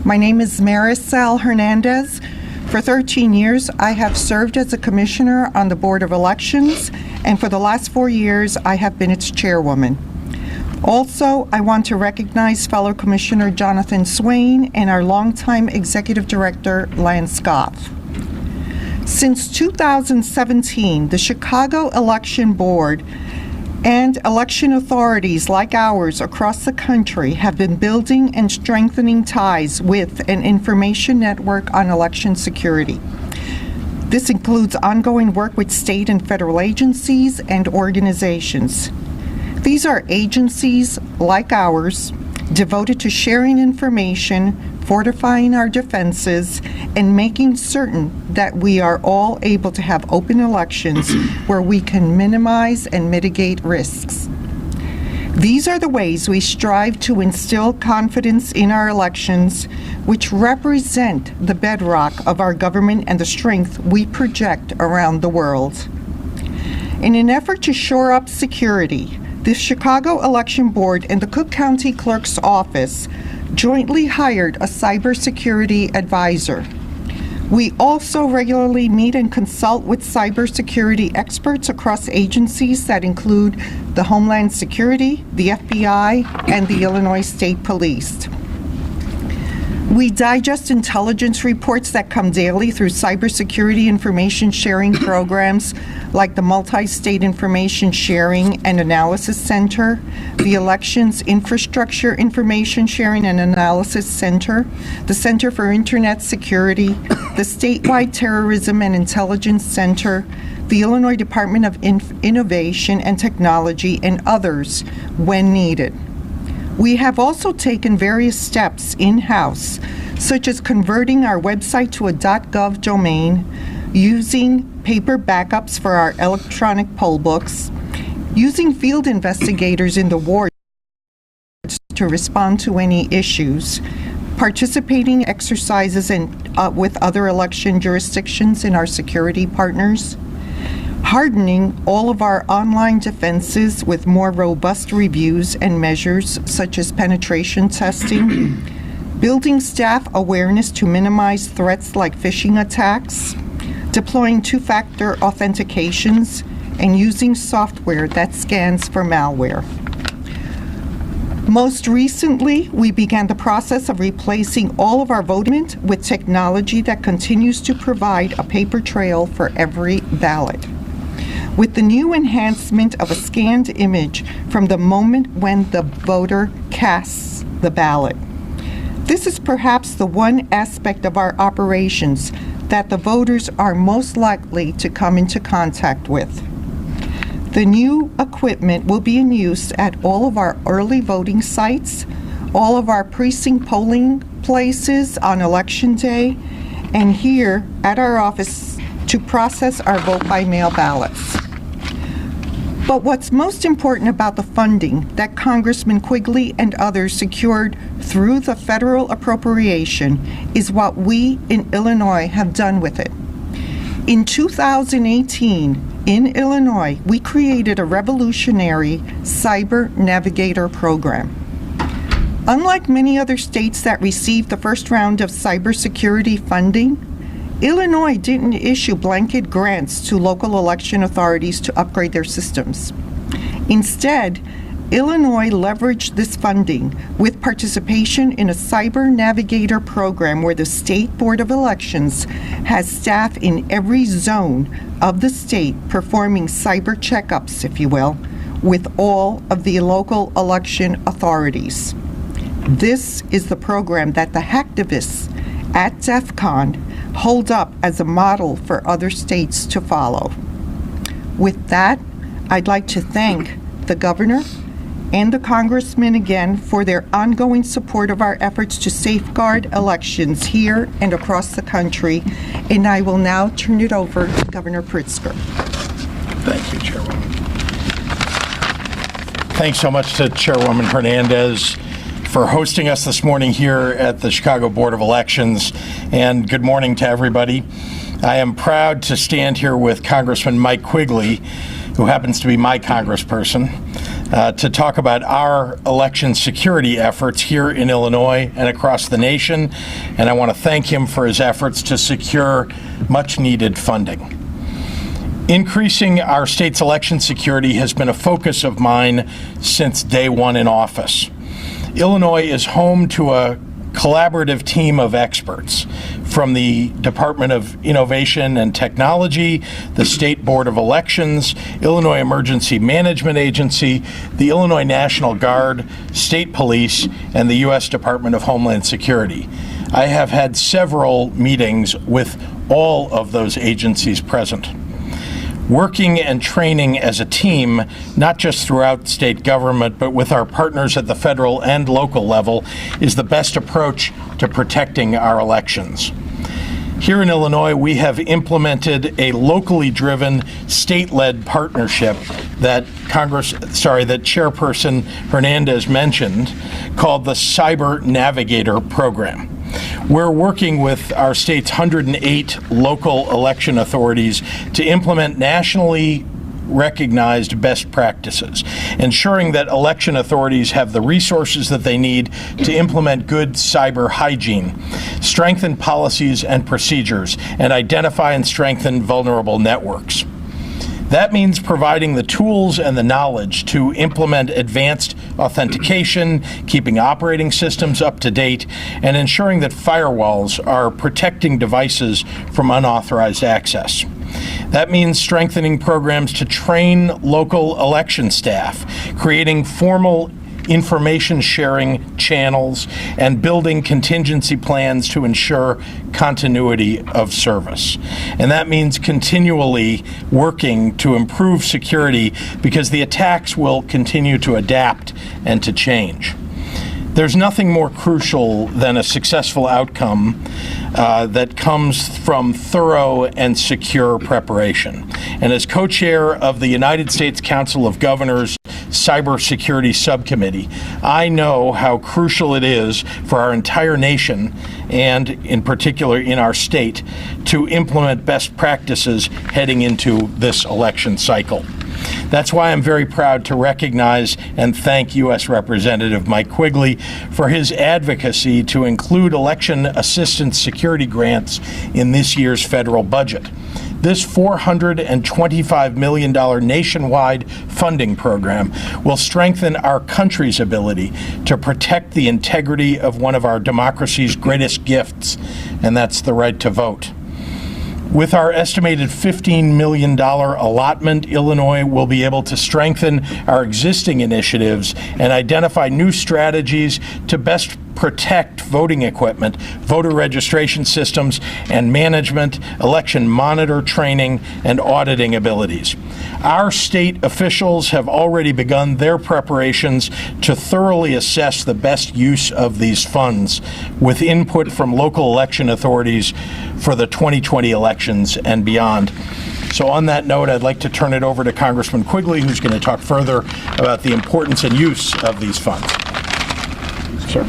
My name is Marisol Hernandez. For 13 years, I have served as a commissioner on the Board of Elections, and for the last 4 years, I have been its chairwoman. Also, I want to recognize fellow Commissioner Jonathan Swain and our longtime Executive Director, Lance Goff. Since 2017, the Chicago Election Board and election authorities like ours across the country have been building and strengthening ties with an information network on election security. This includes ongoing work with state and federal agencies and organizations. These are agencies like ours devoted to sharing information, fortifying our defenses, and making certain that we are all able to have open elections where we can minimize and mitigate risks. These are the ways we strive to instill confidence in our elections, which represent the bedrock of our government and the strength we project around the world. In an effort to shore up security, the Chicago Election Board and the Cook County Clerk's Office jointly hired a cybersecurity advisor. We also regularly meet and consult with cybersecurity experts across agencies that include the Homeland Security, the FBI, and the Illinois State Police. We digest intelligence reports that come daily through cybersecurity information sharing programs like the Multi-State Information Sharing and Analysis Center, the Elections Infrastructure Information Sharing and Analysis Center, the Center for Internet Security, the Statewide Terrorism and Intelligence Center, the Illinois Department of Innovation and Technology, and others when needed. We have also taken various steps in-house, such as converting our website to a .gov domain, using paper backups for our electronic poll books, using field investigators in the wards to respond to any issues, participating in exercises with other election jurisdictions and our security partners, hardening all of our online defenses with more robust reviews and measures such as penetration testing, building staff awareness to minimize threats like phishing attacks, deploying two-factor authentications, and using software that scans for malware. Most recently, we began the process of replacing all of our voting with technology that continues to provide a paper trail for every ballot, with the new enhancement of a scanned image from the moment when the voter casts the ballot. This is perhaps the one aspect of our operations that the voters are most likely to come into contact with. The new equipment will be in use at all of our early voting sites, all of our precinct polling places on Election Day, and here at our office to process our vote-by-mail ballots. But what's most important about the funding that Congressman Quigley and others secured through the federal appropriation is what we in Illinois have done with it. In 2018, in Illinois, we created a revolutionary Cyber Navigator program. Unlike many other states that received the first round of cybersecurity funding, Illinois didn't issue blanket grants to local election authorities to upgrade their systems. Instead, Illinois leveraged this funding with participation in a Cyber Navigator program where the State Board of Elections has staff in every zone of the state performing cyber checkups, if you will, with all of the local election authorities. This is the program that the hacktivists at DEF CON hold up as a model for other states to follow. With that, I'd like to thank the governor and the congressman again for their ongoing support of our efforts to safeguard elections here and across the country, and I will now turn it over to Governor Pritzker. Thank you, Chairwoman. Thanks so much to Chairwoman Hernandez for hosting us this morning here at the Chicago Board of Elections, and good morning to everybody. I am proud to stand here with Congressman Mike Quigley, who happens to be my congressperson. to talk about our election security efforts here in Illinois and across the nation, and I want to thank him for his efforts to secure much-needed funding. Increasing our state's election security has been a focus of mine since day one in office. Illinois is home to a collaborative team of experts from the Department of Innovation and Technology, the State Board of Elections, Illinois Emergency Management Agency, the Illinois National Guard, State Police, and the U.S. Department of Homeland Security. I have had several meetings with all of those agencies present. Working and training as a team, not just throughout state government, but with our partners at the federal and local level, is the best approach to protecting our elections. Here in Illinois, we have implemented a locally driven, state-led partnership that Chairperson Hernandez mentioned, called the Cyber Navigator Program. We're working with our state's 108 local election authorities to implement nationally recognized best practices, ensuring that election authorities have the resources that they need to implement good cyber hygiene, strengthen policies and procedures, and identify and strengthen vulnerable networks. That means providing the tools and the knowledge to implement advanced authentication, keeping operating systems up to date, and ensuring that firewalls are protecting devices from unauthorized access. That means strengthening programs to train local election staff, creating formal information sharing channels, and building contingency plans to ensure continuity of service. And that means continually working to improve security, because the attacks will continue to adapt and to change. There's nothing more crucial than a successful outcome that comes from thorough and secure preparation. And as co-chair of the United States Council of Governors Cybersecurity Subcommittee, I know how crucial it is for our entire nation, and in particular in our state, to implement best practices heading into this election cycle. That's why I'm very proud to recognize and thank U.S. Representative Mike Quigley for his advocacy to include election assistance security grants in this year's federal budget. This $425 million nationwide funding program will strengthen our country's ability to protect the integrity of one of our democracy's greatest gifts, and that's the right to vote. With our estimated $15 million allotment, Illinois will be able to strengthen our existing initiatives and identify new strategies to best protect voting equipment, voter registration systems and management, election monitor training, and auditing abilities. Our state officials have already begun their preparations to thoroughly assess the best use of these funds, with input from local election authorities for the 2020 elections and beyond. So on that note, I'd like to turn it over to Congressman Quigley, who's going to talk further about the importance and use of these funds. Sure.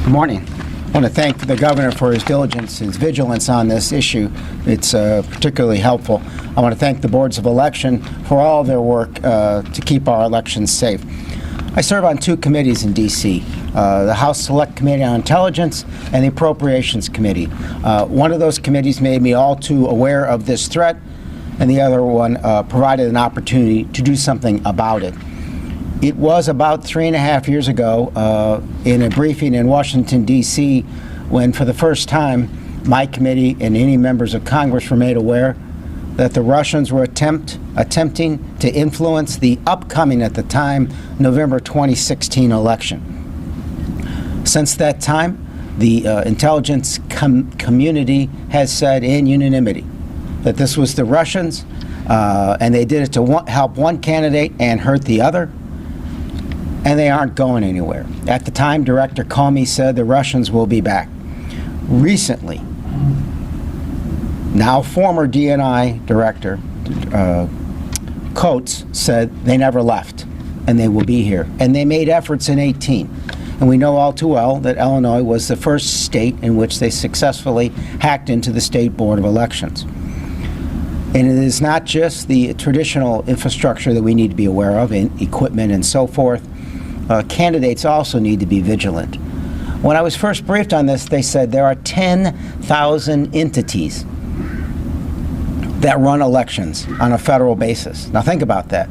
Good morning. I want to thank the governor for his diligence, his vigilance on this issue. It's particularly helpful. I want to thank the boards of election for all of their work to keep our elections safe. I serve on two committees in D.C., the House Select Committee on Intelligence and the Appropriations Committee. One of those committees made me all too aware of this threat, and the other one provided an opportunity to do something about it. It was about 3.5 years ago in a briefing in Washington, D.C., when for the first time my committee and any members of Congress were made aware that the Russians were attempting to influence the upcoming, at the time, November 2016 election. Since that time, the intelligence community has said in unanimity that this was the Russians, and they did it to help one candidate and hurt the other. And they aren't going anywhere. At the time, Director Comey said the Russians will be back. Recently, now former DNI Director Coates said they never left, and they will be here. And they made efforts in 2018. And we know all too well that Illinois was the first state in which they successfully hacked into the State Board of Elections. And it is not just the traditional infrastructure that we need to be aware of, and equipment and so forth. Candidates also need to be vigilant. When I was first briefed on this, they said there are 10,000 entities that run elections on a federal basis. Now think about that.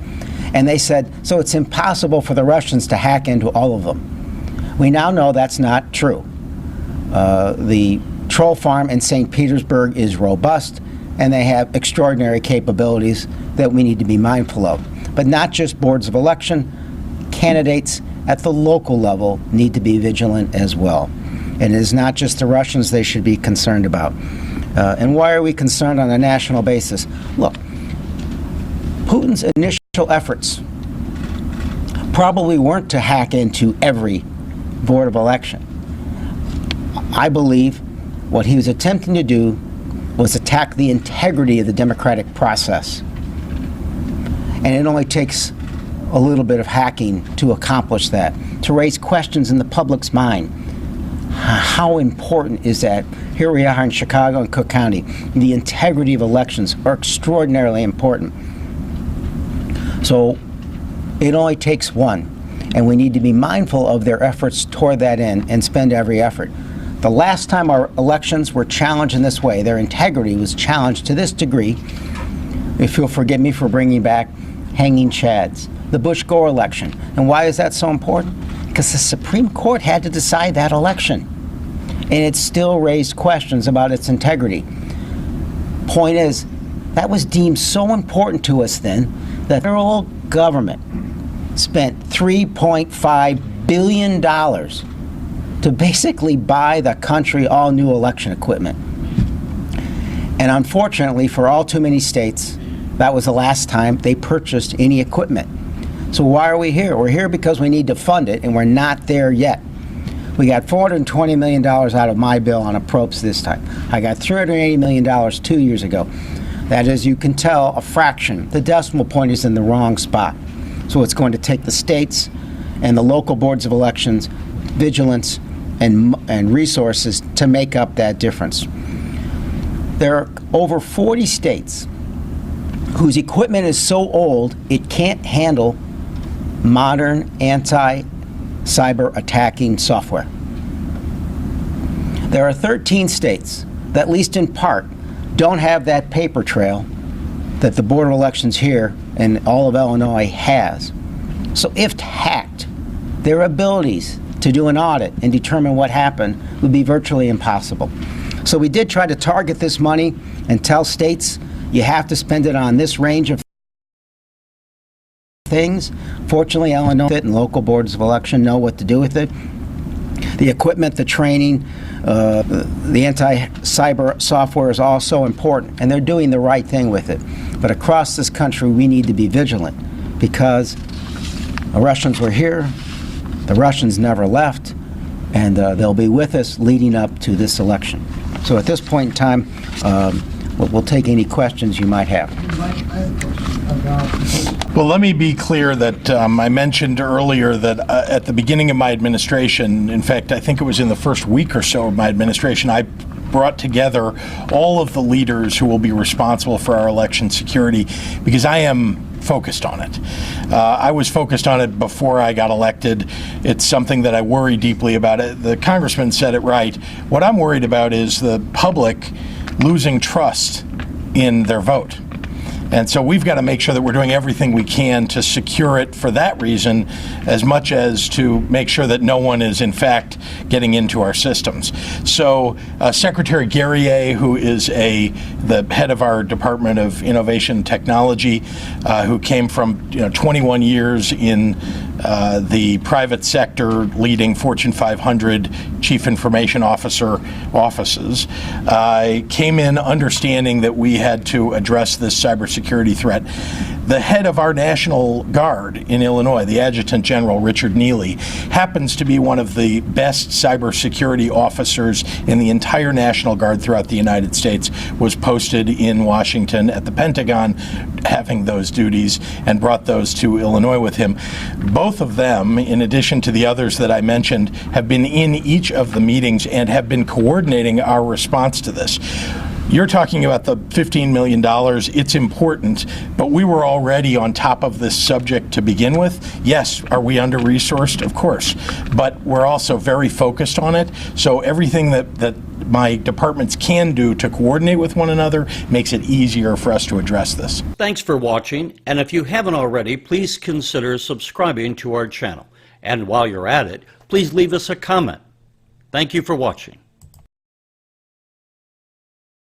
And they said, so it's impossible for the Russians to hack into all of them. We now know that's not true. The troll farm in St. Petersburg is robust, and they have extraordinary capabilities that we need to be mindful of. But not just boards of election, candidates at the local level need to be vigilant as well. And it is not just the Russians they should be concerned about. And why are we concerned on a national basis? Look, Putin's initial efforts probably weren't to hack into every board of election. I believe what he was attempting to do was attack the integrity of the democratic process. And it only takes a little bit of hacking to accomplish that, to raise questions in the public's mind. How important is that? Here we are in Chicago and Cook County. The integrity of elections are extraordinarily important. So it only takes one, and we need to be mindful of their efforts toward that end and spend every effort. The last time our elections were challenged in this way, their integrity was challenged to this degree, if you'll forgive me for bringing back hanging chads, the Bush-Gore election. And why is that so important? Because the Supreme Court had to decide that election, and it still raised questions about its integrity. Point is, that was deemed so important to us then that the federal government spent $3.5 billion to basically buy the country all new election equipment. And unfortunately, for all too many states, that was the last time they purchased any equipment. So why are we here? We're here because we need to fund it, and we're not there yet. We got $420 million out of my bill on appropriations this time. I got $380 million 2 years ago. That is, you can tell, a fraction. The decimal point is in the wrong spot. So it's going to take the states and the local boards of elections, vigilance, and resources to make up that difference. There are over 40 states whose equipment is so old it can't handle modern anti-cyber attacking software. There are 13 states that, at least in part, don't have that paper trail that the Board of Elections here and all of Illinois has. So if hacked, their abilities to do an audit and determine what happened would be virtually impossible. So we did try to target this money and tell states, you have to spend it on this range of things. Fortunately, Illinois and local boards of election know what to do with it. The equipment, the training, the anti-cyber software is also important, and they're doing the right thing with it. But across this country, we need to be vigilant because the Russians were here, the Russians never left, and they'll be with us leading up to this election. So at this point in time, we'll take any questions you might have. Well, let me be clear that I mentioned earlier that at the beginning of my administration, in fact, I think it was in the first week or so of my administration, I brought together all of the leaders who will be responsible for our election security because I am focused on it. I was focused on it before I got elected. It's something that I worry deeply about. The congressman said it right. What I'm worried about is the public losing trust in their vote. And so we've got to make sure that we're doing everything we can to secure it for that reason, as much as to make sure that no one is, in fact, getting into our systems. So Secretary Guerrier, who is the head of our Department of Innovation and Technology, who came from 21 years in the private sector leading Fortune 500 Chief Information Officer offices, came in understanding that we had to address this cybersecurity threat. The head of our National Guard in Illinois, the Adjutant General Richard Neely, happens to be one of the best cybersecurity officers in the entire National Guard throughout the United States, was posted in Washington at the Pentagon having those duties and brought those to Illinois with him. Both of them, in addition to the others that I mentioned, have been in each of the meetings and have been coordinating our response to this. You're talking about the $15 million. It's important, but we were already on top of this subject to begin with. Yes, are we under-resourced? Of course. But we're also very focused on it. So everything that my departments can do to coordinate with one another makes it easier for us to address this. Thanks for watching, and if you haven't already, please consider subscribing to our channel. And while you're at it, please leave us a comment. Thank you for watching.